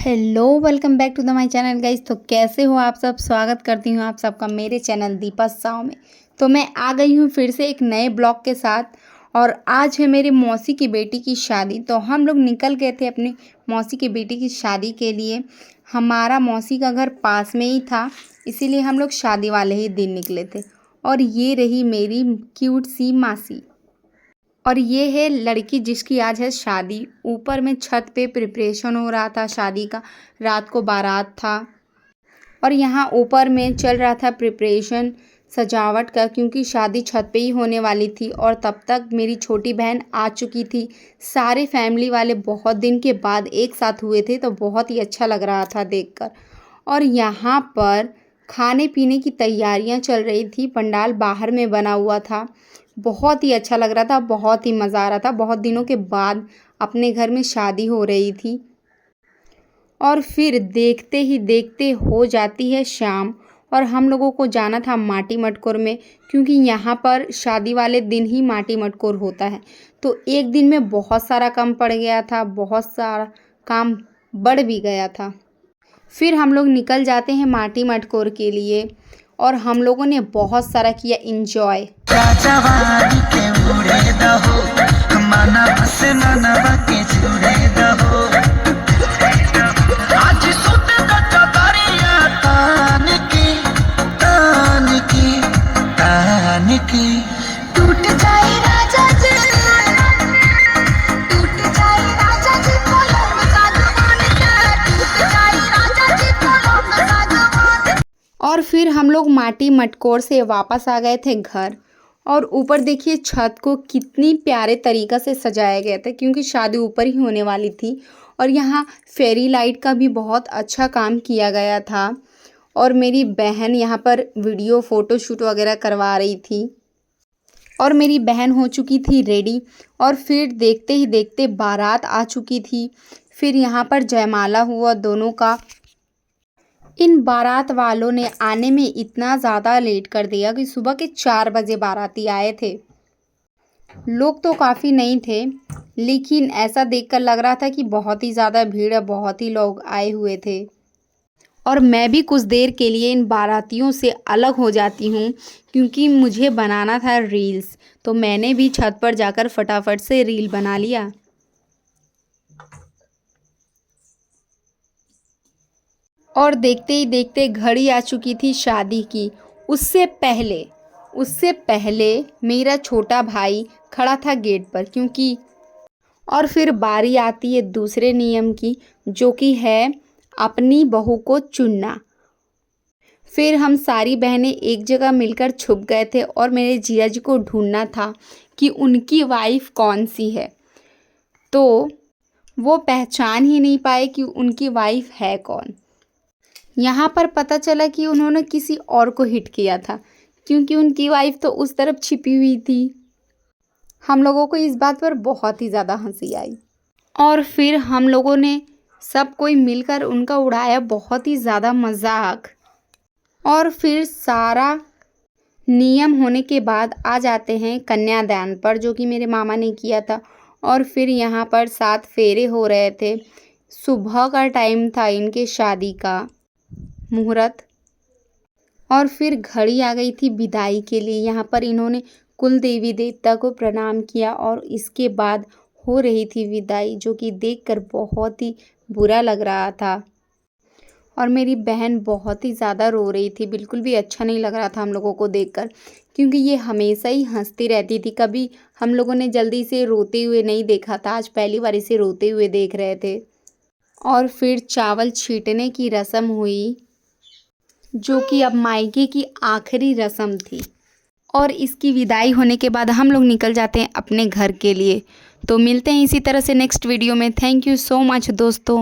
Hello, welcome back to the my channel guys. तो कैसे हो आप सब। स्वागत करती हूँ आप सबका मेरे चैनल दीपा साव में। तो मैं आ गई हूँ फिर से एक नए ब्लॉग के साथ। और आज है मेरी मौसी की बेटी की शादी। तो हम लोग निकल गए थे अपनी मौसी की बेटी की शादी के लिए। हमारा मौसी का घर पास में ही था, इसीलिए हम लोग शादी वाले ही दिन निकले थे। और ये रही मेरी क्यूट सी मासी, और ये है लड़की जिसकी आज है शादी। ऊपर में छत पे प्रिपरेशन हो रहा था शादी का, रात को बारात था और यहाँ ऊपर में चल रहा था प्रिपरेशन सजावट का, क्योंकि शादी छत पे ही होने वाली थी। और तब तक मेरी छोटी बहन आ चुकी थी। सारे फैमिली वाले बहुत दिन के बाद एक साथ हुए थे, तो बहुत ही अच्छा लग रहा था देखकर। और यहाँ पर खाने पीने की तैयारियां चल रही थी। पंडाल बाहर में बना हुआ था, बहुत ही अच्छा लग रहा था, बहुत ही मज़ा आ रहा था। बहुत दिनों के बाद अपने घर में शादी हो रही थी। और फिर देखते ही देखते हो जाती है शाम, और हम लोगों को जाना था माटी मटकोर में, क्योंकि यहाँ पर शादी वाले दिन ही माटी मटकोर होता है। तो एक दिन में बहुत सारा काम पड़ गया था, बहुत सारा काम बढ़ भी गया था। फिर हम लोग निकल जाते हैं माटी मटकोर के लिए, और हम लोगों ने बहुत सारा किया इंजॉय। टूट जाए राजा जी, टूट जाए राजा जी, पलंग सागवान का, टूट जाए राजा जी, पलंग सागवान। और फिर हम लोग माटी मटकोर से वापस आ गए थे घर। और ऊपर देखिए छत को कितनी प्यारे तरीक़ा से सजाया गया था, क्योंकि शादी ऊपर ही होने वाली थी। और यहाँ फेरी लाइट का भी बहुत अच्छा काम किया गया था। और मेरी बहन यहाँ पर वीडियो फ़ोटो शूट वगैरह करवा रही थी, और मेरी बहन हो चुकी थी रेडी। और फिर देखते ही देखते बारात आ चुकी थी। फिर यहाँ पर जयमाला हुआ दोनों का। इन बारात वालों ने आने में इतना ज़्यादा लेट कर दिया कि सुबह के 4 बजे बाराती आए थे। लोग तो काफ़ी नहीं थे, लेकिन ऐसा देखकर लग रहा था कि बहुत ही ज़्यादा भीड़ है, बहुत ही लोग आए हुए थे। और मैं भी कुछ देर के लिए इन बारातियों से अलग हो जाती हूँ, क्योंकि मुझे बनाना था रील्स। तो मैंने भी छत पर जाकर फटाफट से रील बना लिया। और देखते ही देखते घड़ी आ चुकी थी शादी की। उससे पहले मेरा छोटा भाई खड़ा था गेट पर, क्योंकि और फिर बारी आती है दूसरे नियम की, जो कि है अपनी बहू को चुनना। फिर हम सारी बहनें एक जगह मिलकर छुप गए थे, और मेरे जीजा जी को ढूंढना था कि उनकी वाइफ कौन सी है। तो वो पहचान ही नहीं पाए कि उनकी वाइफ है कौन। यहाँ पर पता चला कि उन्होंने किसी और को हिट किया था, क्योंकि उनकी वाइफ तो उस तरफ छिपी हुई थी। हम लोगों को इस बात पर बहुत ही ज़्यादा हंसी आई। और फिर हम लोगों ने सब कोई मिलकर उनका उड़ाया बहुत ही ज़्यादा मजाक। और फिर सारा नियम होने के बाद आ जाते हैं कन्यादान पर, जो कि मेरे मामा ने किया था। और फिर यहाँ पर 7 फेरे हो रहे थे। सुबह का टाइम था इनके शादी का मुहूर्त। और फिर घड़ी आ गई थी विदाई के लिए। यहाँ पर इन्होंने कुल देवी देवता को प्रणाम किया, और इसके बाद हो रही थी विदाई, जो कि देखकर बहुत ही बुरा लग रहा था। और मेरी बहन बहुत ही ज़्यादा रो रही थी, बिल्कुल भी अच्छा नहीं लग रहा था हम लोगों को देखकर, क्योंकि ये हमेशा ही हंसती रहती थी। कभी हम लोगों ने जल्दी से रोते हुए नहीं देखा था, आज पहली बार इसे रोते हुए देख रहे थे। और फिर चावल छींटने की रस्म हुई, जो कि अब मायके की आखिरी रस्म थी। और इसकी विदाई होने के बाद हम लोग निकल जाते हैं अपने घर के लिए। तो मिलते हैं इसी तरह से नेक्स्ट वीडियो में। थैंक यू सो मच दोस्तों।